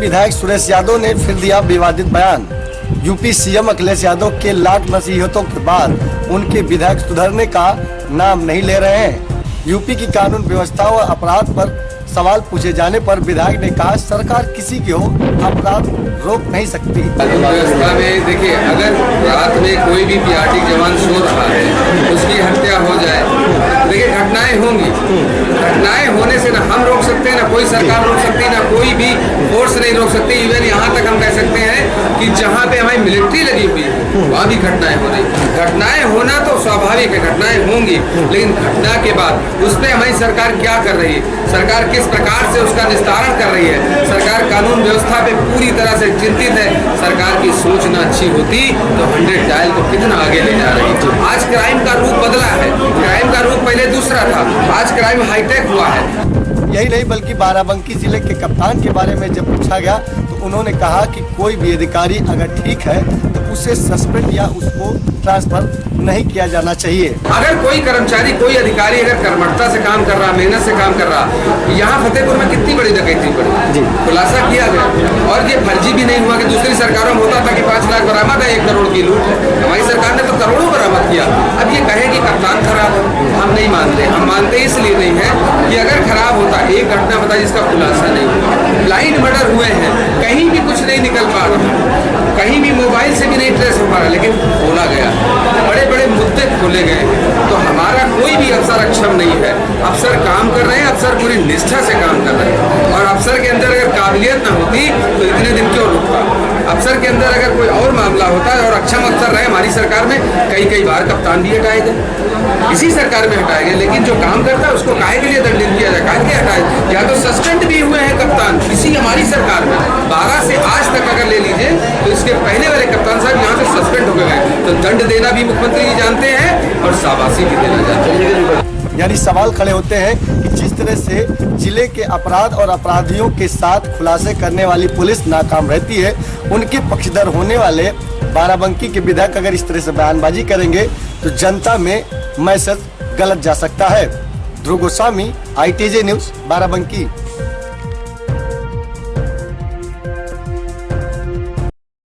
विधायक सुरेश यादव ने फिर दिया विवादित बयान। यूपी सीएम अखिलेश यादव के लाख नसीहतों के बाद उनके विधायक सुधरने का नाम नहीं ले रहे हैं। यूपी की कानून व्यवस्था व अपराध पर सवाल पूछे जाने पर विधायक ने कहा, सरकार किसी की हो अपराध रोक नहीं सकती। व्यवस्था में देखिए, अगर रात में कोई भी पीआरटी जवान सो रहा है, उसकी हत्या हो जाए, देखिए घटनाएं होंगी। घटनाएं होने से ना हम रोक सकते हैं, ना कोई सरकार रोक सकती, ना कोई भी फोर्स नहीं रोक सकती। इवन यहाँ तक हम कह सकते हैं कि जहाँ पे हमारी मिलिट्री लगी हुई है वहाँ भी घटनाएं हो रही। घटनाएं होना तो स्वाभाविक है, घटनाएं होंगी, लेकिन घटना के बाद उस पर हमारी सरकार क्या कर रही है, सरकार किस प्रकार से उसका निस्तारण कर रही है। सरकार कानून व्यवस्था पे पूरी तरह से चिंतित है। सरकार की सोच न अच्छी होती तो 100 डायल को कितना आगे ले जा रही है। आज क्राइम का रूप बदला है, क्राइम का रूप पहले दूसरा था, आज क्राइम हाईटेक हुआ है। यही नहीं बल्कि बाराबंकी जिले के कप्तान के बारे में जब पूछा गया तो उन्होंने कहा कि कोई भी अधिकारी अगर ठीक है तो उसे सस्पेंड या उसको ट्रांसफर नहीं किया जाना चाहिए। अगर कोई कर्मचारी, कोई अधिकारी अगर कर्मठता से काम कर रहा, मेहनत से काम कर रहा, यहाँ फतेहपुर में कितनी बड़ी डकैती पड़ी, खुलासा किया गया और ये फर्जी भी नहीं हुआ कि दूसरी सरकारों में होता था कि 5 लाख बरामद है, 1 करोड़ की लूट है। हमारी सरकार ने तो करोड़ों बरामद किया। अब ये कहे कि कप्तान खराब है, हम नहीं मानते। हम मानते इसलिए नहीं है कि अगर खराब होता, एक घटना बताइए जिसका खुलासा नहीं हुआ, ब्लाइंड मर्डर हुए हैं, कहीं भी कुछ नहीं निकल पा रहा, कहीं भी मोबाइल से भी नहीं ट्रेस हो पा रहा, लेकिन खोला गया, बड़े बड़े मुद्दे खोले गए, तो हमारा कोई भी अफसर अक्षम नहीं है। अफसर काम कर रहे हैं, अफसर पूरी निष्ठा से काम कर रहे हैं, और अफसर के अंदर अगर काबिलियत न होती तो इतने दिन क्यों रुकता। अफसर के अंदर अगर कोई और मामला होता है और अक्षम अफसर रहे हमारी सरकार में, कई बार कप्तान भी हटाए गए, इसी सरकार में हटाए गए, लेकिन जो काम करता है उसको काहे के लिए दंडित किया जाए, काहे के हटाए, या तो सस्पेंड भी हुए हैं कप्तान इसी हमारी सरकार में। 12 से आज तक अगर ले लीजिए तो इसके पहले वाले कप्तान साहब यहाँ से सस्पेंड हो गए, तो दंड देना भी मुख्यमंत्री जी जानते हैं और शाबाशी भी देना जानते हैं। यानी सवाल खड़े होते हैं कि जिस तरह से जिले के अपराध और अपराधियों के साथ खुलासे करने वाली पुलिस नाकाम रहती है, उनके पक्षधर होने वाले बाराबंकी के विधायक अगर इस तरह से बयानबाजी करेंगे तो जनता में मैसेज गलत जा सकता है। ध्रुव गोस्वामी, ITJ न्यूज़, बाराबंकी।